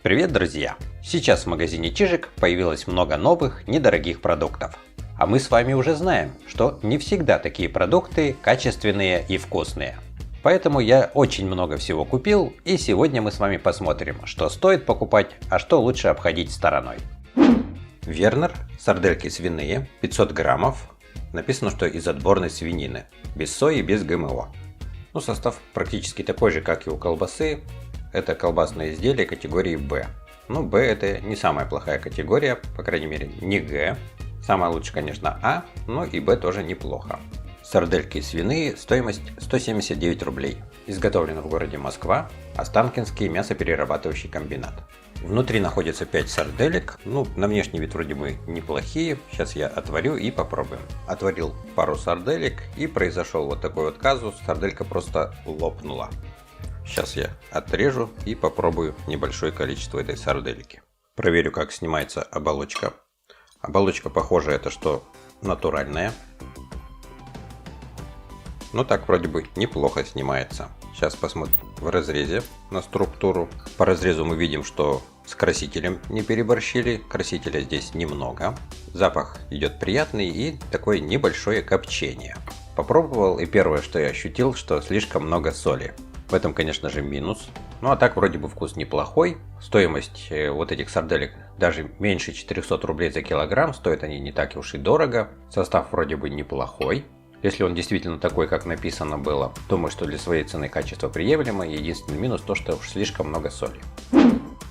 Привет, друзья! Сейчас в магазине Чижик появилось много новых, недорогих продуктов. А мы с вами уже знаем, что не всегда такие продукты качественные и вкусные. Поэтому я очень много всего купил, и сегодня мы с вами посмотрим, что стоит покупать, а что лучше обходить стороной. Вернер, сардельки свиные, 500 граммов. Написано, что из отборной свинины, без сои и без ГМО. Состав практически такой же, как и у колбасы. Это колбасное изделие категории Б. Б это не самая плохая категория, по крайней мере не Г. Самая лучшая, конечно, А, но и Б тоже неплохо. Сардельки свиные, стоимость 179 рублей. Изготовлено в городе Москва, Останкинский мясоперерабатывающий комбинат. Внутри находится 5 сарделек, на внешний вид вроде бы неплохие. Сейчас я отварю и попробуем. Отварил пару сарделек и произошел вот такой вот казус, сарделька просто лопнула. Сейчас я отрежу и попробую небольшое количество этой сардельки. Проверю, как снимается оболочка. Оболочка, похоже, это что натуральная. Так вроде бы неплохо снимается. Сейчас посмотрим в разрезе на структуру. По разрезу мы видим, что с красителем не переборщили. Красителя здесь немного. Запах идет приятный и такое небольшое копчение. Попробовал, и первое, что я ощутил, что слишком много соли. В этом, конечно же, минус. А так вроде бы вкус неплохой. Стоимость вот этих сарделек даже меньше 400 рублей за килограмм. Стоят они не так уж и дорого. Состав вроде бы неплохой. Если он действительно такой, как написано было, думаю, что для своей цены качество приемлемо. Единственный минус то, что уж слишком много соли.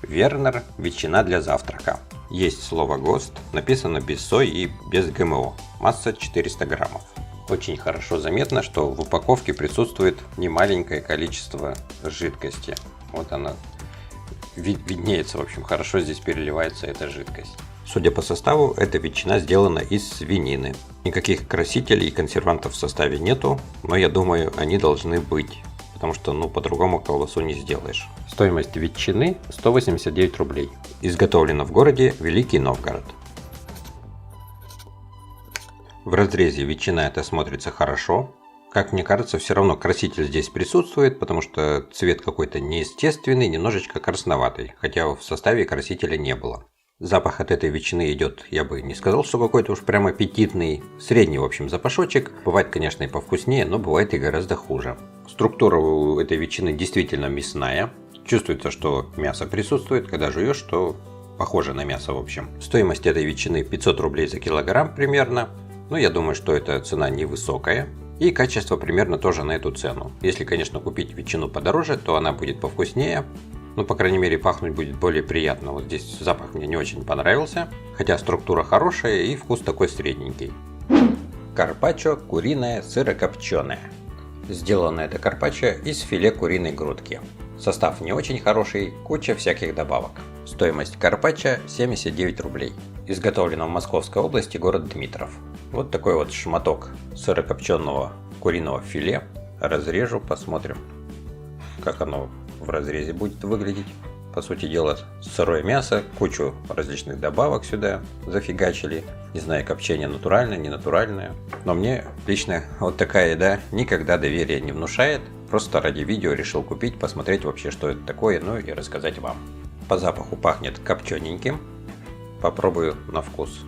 Вернер, ветчина для завтрака. Есть слово ГОСТ, написано без сои и без ГМО. Масса 400 граммов. Очень хорошо заметно, что в упаковке присутствует немаленькое количество жидкости. Вот она виднеется, в общем, хорошо здесь переливается эта жидкость. Судя по составу, эта ветчина сделана из свинины. Никаких красителей и консервантов в составе нету, но я думаю, они должны быть, потому что по-другому колбасу не сделаешь. Стоимость ветчины 189 рублей. Изготовлено в городе Великий Новгород. В разрезе ветчина это смотрится хорошо. Как мне кажется, все равно краситель здесь присутствует, потому что цвет какой-то неестественный, немножечко красноватый, хотя в составе красителя не было. Запах от этой ветчины идет, я бы не сказал, что какой-то уж прям аппетитный, средний, в общем, запашочек. Бывает, конечно, и повкуснее, но бывает и гораздо хуже. Структура у этой ветчины действительно мясная. Чувствуется, что мясо присутствует, когда жуешь, что похоже на мясо, в общем. Стоимость этой ветчины 500 рублей за килограмм примерно. Я думаю, что эта цена невысокая. И качество примерно тоже на эту цену. Если, конечно, купить ветчину подороже, то она будет повкуснее. По крайней мере, пахнуть будет более приятно. Вот здесь запах мне не очень понравился. Хотя структура хорошая и вкус такой средненький. Карпаччо куриное сырокопченое. Сделано это карпаччо из филе куриной грудки. Состав не очень хороший, куча всяких добавок. Стоимость карпаччо 79 рублей. Изготовлено в Московской области, город Дмитров. Вот такой вот шматок сырокопченого куриного филе. Разрежу, посмотрим, как оно в разрезе будет выглядеть. По сути дела, сырое мясо, кучу различных добавок сюда зафигачили. Не знаю, копчение натуральное, не натуральное. Но мне лично вот такая еда никогда доверия не внушает. Просто ради видео решил купить, посмотреть вообще, что это такое, и рассказать вам. По запаху пахнет копчененьким. Попробую на вкус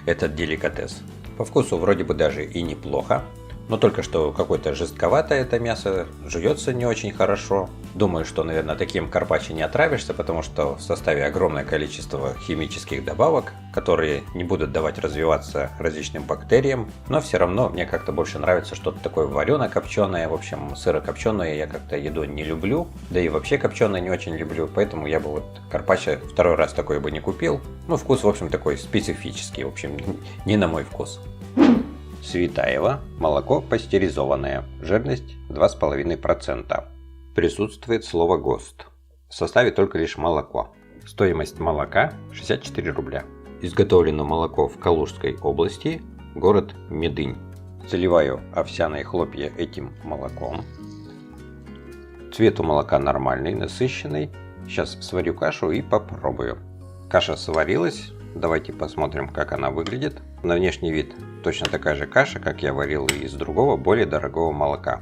этот деликатес. По вкусу вроде бы даже и неплохо. Но только что какое-то жестковатое это мясо, жуется не очень хорошо. Думаю, что, наверное, таким карпаччо не отравишься, потому что в составе огромное количество химических добавок, которые не будут давать развиваться различным бактериям. Но все равно мне как-то больше нравится что-то такое варено-копченое. В общем, сыро-копченое я как-то еду не люблю, да и вообще копченое не очень люблю. Поэтому я бы карпаччо второй раз такой бы не купил. Вкус, в общем, такой специфический, в общем, не на мой вкус. Светаево, молоко пастеризованное, жирность 2,5%. Присутствует слово ГОСТ. В составе только лишь молоко. Стоимость молока 64 рубля. Изготовлено молоко в Калужской области, город Медынь. Заливаю овсяные хлопья этим молоком. Цвет у молока нормальный, насыщенный. Сейчас сварю кашу и попробую. Каша сварилась. Давайте посмотрим, как она выглядит. На внешний вид точно такая же каша, как я варил из другого, более дорогого молока.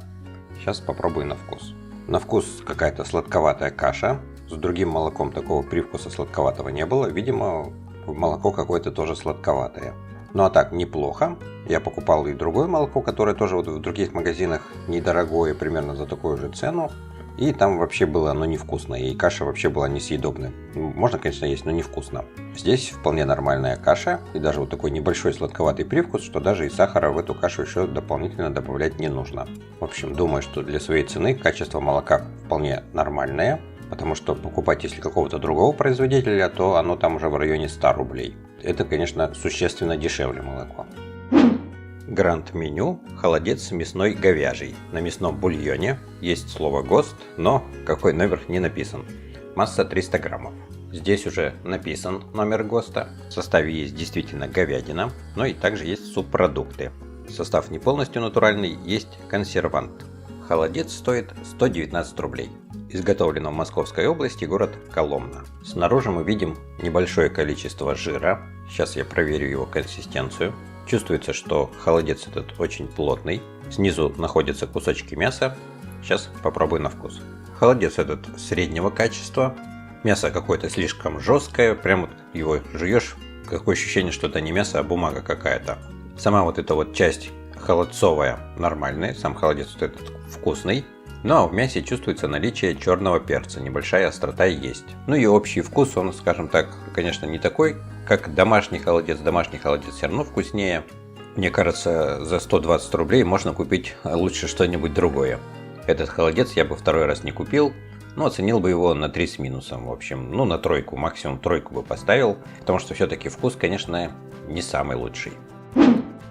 Сейчас попробую на вкус. На вкус какая-то сладковатая каша с другим молоком такого привкуса сладковатого не было. Видимо, молоко какое-то тоже сладковатое. Ну а так, неплохо. Я покупал и другое молоко, которое тоже вот в других магазинах недорогое, примерно за такую же цену. И там вообще было оно невкусное, и каша вообще была несъедобная. Можно, конечно, есть, но невкусно. Здесь вполне нормальная каша, и даже вот такой небольшой сладковатый привкус, что даже и сахара в эту кашу еще дополнительно добавлять не нужно. В общем, думаю, что для своей цены качество молока вполне нормальное, потому что покупать, если какого-то другого производителя, то оно там уже в районе 100 рублей. Это, конечно, существенно дешевле молоко. Гранд-меню – холодец мясной говяжий. На мясном бульоне есть слово ГОСТ, но какой номер не написан. Масса 300 граммов. Здесь уже написан номер ГОСТа. В составе есть действительно говядина, но и также есть субпродукты. Состав не полностью натуральный, есть консервант. Холодец стоит 119 рублей. Изготовлено в Московской области, город Коломна. Снаружи мы видим небольшое количество жира. Сейчас я проверю его консистенцию. Чувствуется, что холодец этот очень плотный. Снизу находятся кусочки мяса. Сейчас попробую на вкус. Холодец этот среднего качества. Мясо какое-то слишком жесткое. Прям вот его жуешь. Такое ощущение, что это не мясо, а бумага какая-то. Сама вот эта вот часть холодцовая нормальная. Сам холодец вот этот вкусный. Но в мясе чувствуется наличие черного перца, небольшая острота есть. Ну и общий вкус, он, скажем так, конечно, не такой, как домашний холодец. Домашний холодец все равно вкуснее. Мне кажется, за 120 рублей можно купить лучше что-нибудь другое. Этот холодец я бы второй раз не купил, но оценил бы его на 3 с минусом. В общем, ну на тройку, максимум тройку бы поставил, потому что все-таки вкус, конечно, не самый лучший.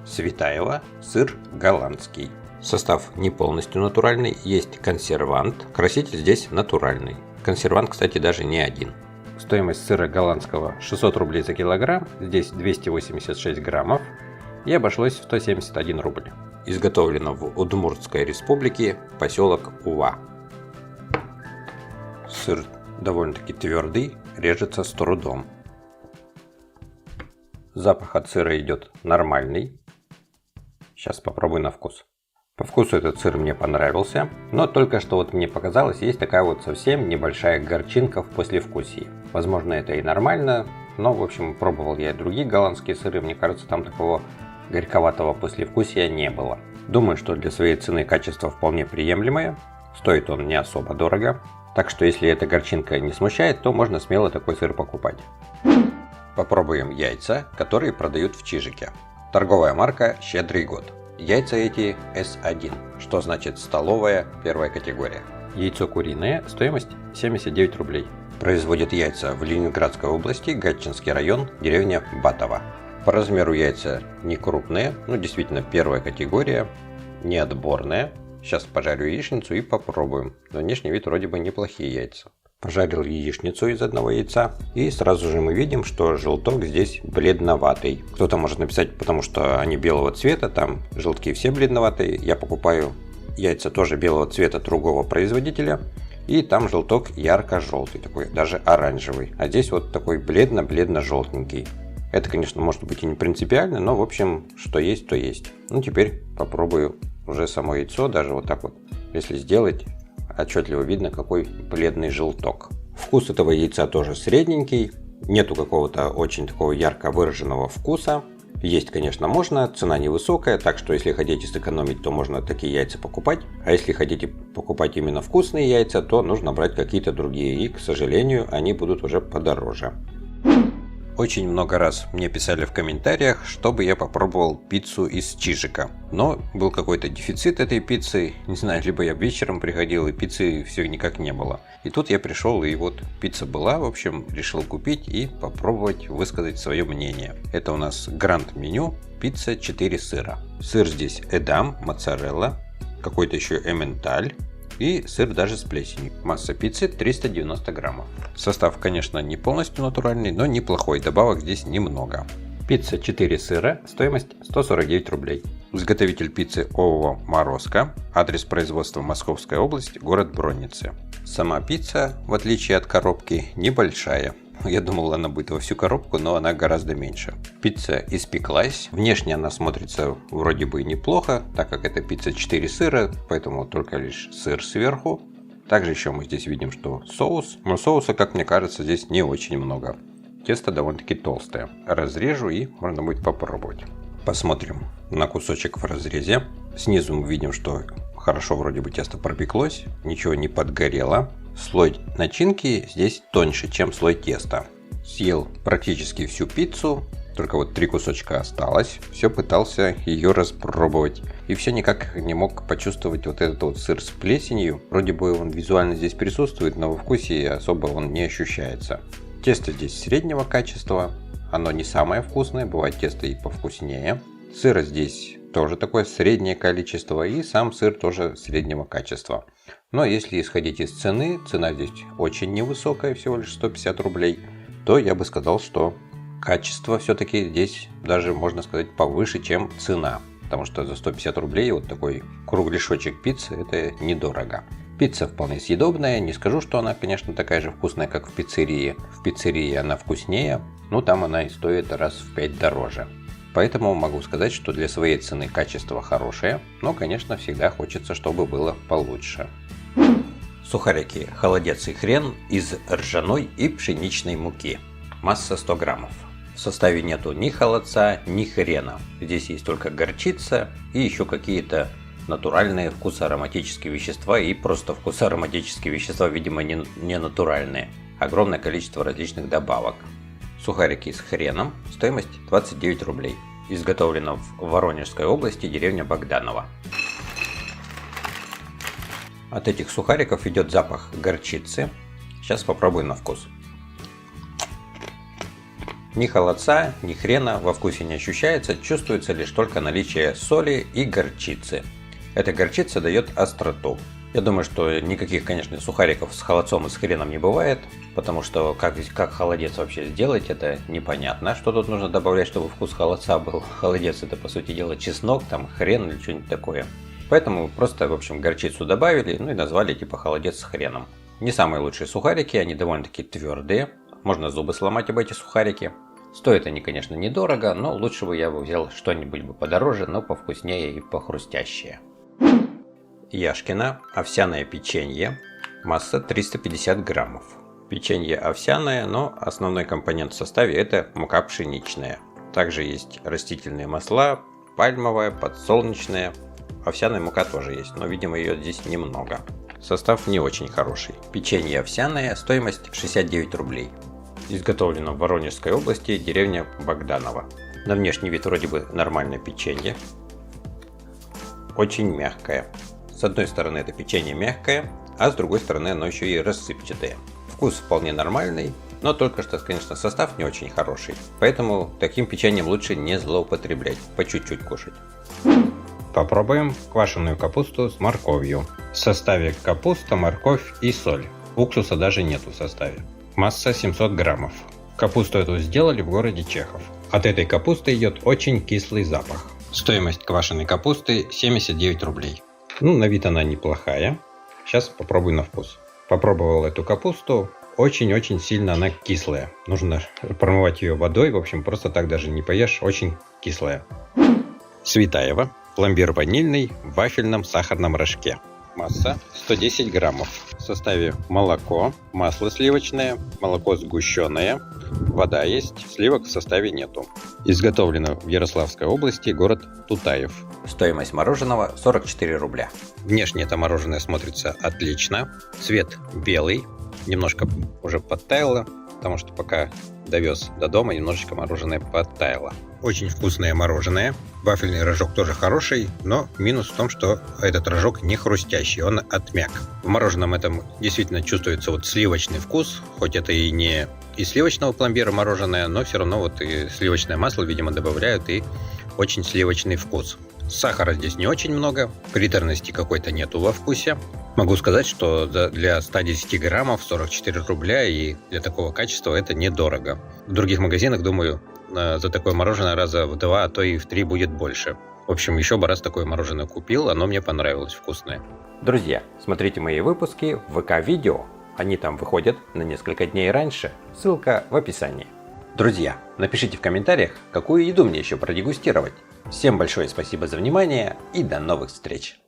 Светаево, сыр голландский. Состав не полностью натуральный, есть консервант. Краситель здесь натуральный. Консервант, кстати, даже не один. Стоимость сыра голландского 600 рублей за килограмм, здесь 286 граммов и обошлось в 171 рубль. Изготовлено в Удмуртской республике, поселок Ува. Сыр довольно-таки твердый, режется с трудом. Запах от сыра идет нормальный. Сейчас попробую на вкус. По вкусу этот сыр мне понравился, но только что вот мне показалось, есть такая вот совсем небольшая горчинка в послевкусии. Возможно, это и нормально, но, в общем, пробовал я и другие голландские сыры, мне кажется, там такого горьковатого послевкусия не было. Думаю, что для своей цены качество вполне приемлемое, стоит он не особо дорого, так что если эта горчинка не смущает, то можно смело такой сыр покупать. Попробуем яйца, которые продают в Чижике. Торговая марка «Щедрый год». Яйца эти S1, что значит столовая первая категория. Яйцо куриное, стоимость 79 рублей. Производят яйца в Ленинградской области, Гатчинский район, деревня Батово. По размеру яйца не крупные, но действительно первая категория, не отборная. Сейчас пожарю яичницу и попробуем. На внешний вид вроде бы неплохие яйца. Пожарил яичницу из одного яйца, и сразу же мы видим, что желток здесь бледноватый. Кто-то может написать, потому что они белого цвета, там желтки все бледноватые. Я покупаю яйца тоже белого цвета другого производителя, и там желток ярко-желтый, такой даже оранжевый. А здесь вот такой бледно-желтенький. Это, конечно, может быть и не принципиально, но в общем, что есть, то есть. Ну, теперь попробую уже само яйцо, даже вот так вот, если сделать, отчетливо видно, какой бледный желток. Вкус этого яйца тоже средненький, нету какого-то очень такого ярко выраженного вкуса. Есть, конечно, можно, цена невысокая, так что если хотите сэкономить, то можно такие яйца покупать. А если хотите покупать именно вкусные яйца, то нужно брать какие-то другие, и, к сожалению, они будут уже подороже. Очень много раз мне писали в комментариях, чтобы я попробовал пиццу из Чижика. Но был какой-то дефицит этой пиццы, не знаю, либо я вечером приходил, и пиццы все никак не было. И тут я пришел, и вот пицца была, в общем, решил купить и попробовать высказать свое мнение. Это у нас гранд-меню, пицца 4 сыра. Сыр здесь эдам, моцарелла, какой-то еще эмменталь. И сыр даже с плесенью. Масса пиццы 390 граммов. Состав, конечно, не полностью натуральный, но неплохой. Добавок здесь немного. Пицца 4 сыра. Стоимость 149 рублей. Изготовитель пиццы ООО «Морозко». Адрес производства Московская область, город Бронницы. Сама пицца, в отличие от коробки, небольшая. Я думал, она будет во всю коробку, но она гораздо меньше. Пицца испеклась. Внешне она смотрится вроде бы неплохо, так как это пицца 4 сыра, поэтому только лишь сыр сверху. Также еще мы здесь видим, что соус, но соуса, как мне кажется, здесь не очень много. Тесто довольно-таки толстое. Разрежу и можно будет попробовать. Посмотрим на кусочек в разрезе. Снизу мы видим, что хорошо вроде бы тесто пропеклось, ничего не подгорело. Слой начинки здесь тоньше, чем слой теста. Съел практически всю пиццу, только вот 3 кусочка осталось. Все пытался ее распробовать. И все никак не мог почувствовать вот этот вот сыр с плесенью. Вроде бы он визуально здесь присутствует, но во вкусе особо он не ощущается. Тесто здесь среднего качества. Оно не самое вкусное, бывает тесто и повкуснее. Сыра здесь тоже такое среднее количество, и сам сыр тоже среднего качества. Но если исходить из цены, цена здесь очень невысокая, всего лишь 150 рублей, то я бы сказал, что качество все-таки здесь даже, можно сказать, повыше, чем цена. Потому что за 150 рублей вот такой кругляшочек пиццы – это недорого. Пицца вполне съедобная, не скажу, что она, конечно, такая же вкусная, как в пиццерии. В пиццерии она вкуснее, но там она и стоит раз в 5 дороже. Поэтому могу сказать, что для своей цены качество хорошее, но, конечно, всегда хочется, чтобы было получше. Сухарики «Холодец и хрен» из ржаной и пшеничной муки. Масса 100 граммов. В составе нету ни холодца, ни хрена. Здесь есть только горчица и еще какие-то натуральные вкусоароматические вещества и просто вкусоароматические вещества, видимо, не натуральные. Огромное количество различных добавок. Сухарики с хреном. Стоимость 29 рублей. Изготовлено в Воронежской области, деревня Богданово. От этих сухариков идет запах горчицы. Сейчас попробую на вкус. Ни холодца, ни хрена во вкусе не ощущается, чувствуется лишь только наличие соли и горчицы. Эта горчица дает остроту. Я думаю, что никаких, конечно, сухариков с холодцом и с хреном не бывает, потому что как холодец вообще сделать, это непонятно. Что тут нужно добавлять, чтобы вкус холодца был? Холодец — это, по сути дела, чеснок, там хрен или что-нибудь такое. Поэтому просто, в общем, горчицу добавили, ну и назвали типа холодец с хреном. Не самые лучшие сухарики, они довольно-таки твердые. Можно зубы сломать об эти сухарики. Стоят они, конечно, недорого, но лучше бы я взял что-нибудь бы подороже, но повкуснее и похрустящее. Яшкино овсяное печенье. Масса 350 граммов. Печенье овсяное, но основной компонент в составе это мука пшеничная. Также есть растительные масла, пальмовая, подсолнечная. Овсяная мука тоже есть, но, видимо, ее здесь немного. Состав не очень хороший. Печенье овсяное, стоимость 69 рублей. Изготовлено в Воронежской области, деревня Богданово. На внешний вид вроде бы нормальное печенье. Очень мягкое. С одной стороны это печенье мягкое, а с другой стороны оно еще и рассыпчатое. Вкус вполне нормальный, но только что, конечно, состав не очень хороший. Поэтому таким печеньем лучше не злоупотреблять, по чуть-чуть кушать. Попробуем квашеную капусту с морковью. В составе капуста, морковь и соль. Уксуса даже нету в составе. Масса 700 граммов. Капусту эту сделали в городе Чехов. От этой капусты идет очень кислый запах. Стоимость квашеной капусты 79 рублей. Ну, на вид она неплохая. Сейчас попробую на вкус. Попробовал эту капусту. Очень-очень сильно она кислая. Нужно промывать ее водой. В общем, просто так даже не поешь. Очень кислая. Светаева. Пломбир ванильный в вафельном сахарном рожке. Масса 110 граммов. В составе молоко, масло сливочное, молоко сгущенное, вода есть, сливок в составе нету. Изготовлено в Ярославской области, город Тутаев. Стоимость мороженого 44 рубля. Внешне это мороженое смотрится отлично. Цвет белый, немножко уже подтаяло, потому что пока довез до дома, немножечко мороженое подтаяло. Очень вкусное мороженое. Вафельный рожок тоже хороший, но минус в том, что этот рожок не хрустящий, он отмяк. В мороженом этом действительно чувствуется вот сливочный вкус, хоть это и не из сливочного пломбира мороженое, но все равно вот и сливочное масло, видимо, добавляют, и очень сливочный вкус. Сахара здесь не очень много, приторности какой-то нету во вкусе. Могу сказать, что для 110 граммов 44 рубля и для такого качества это недорого. В других магазинах, думаю, за такое мороженое раза в 2, а то и в 3 будет больше. В общем, еще бы раз такое мороженое купил, оно мне понравилось, вкусное. Друзья, смотрите мои выпуски в ВК-видео. Они там выходят на несколько дней раньше. Ссылка в описании. Друзья, напишите в комментариях, какую еду мне еще продегустировать. Всем большое спасибо за внимание и до новых встреч!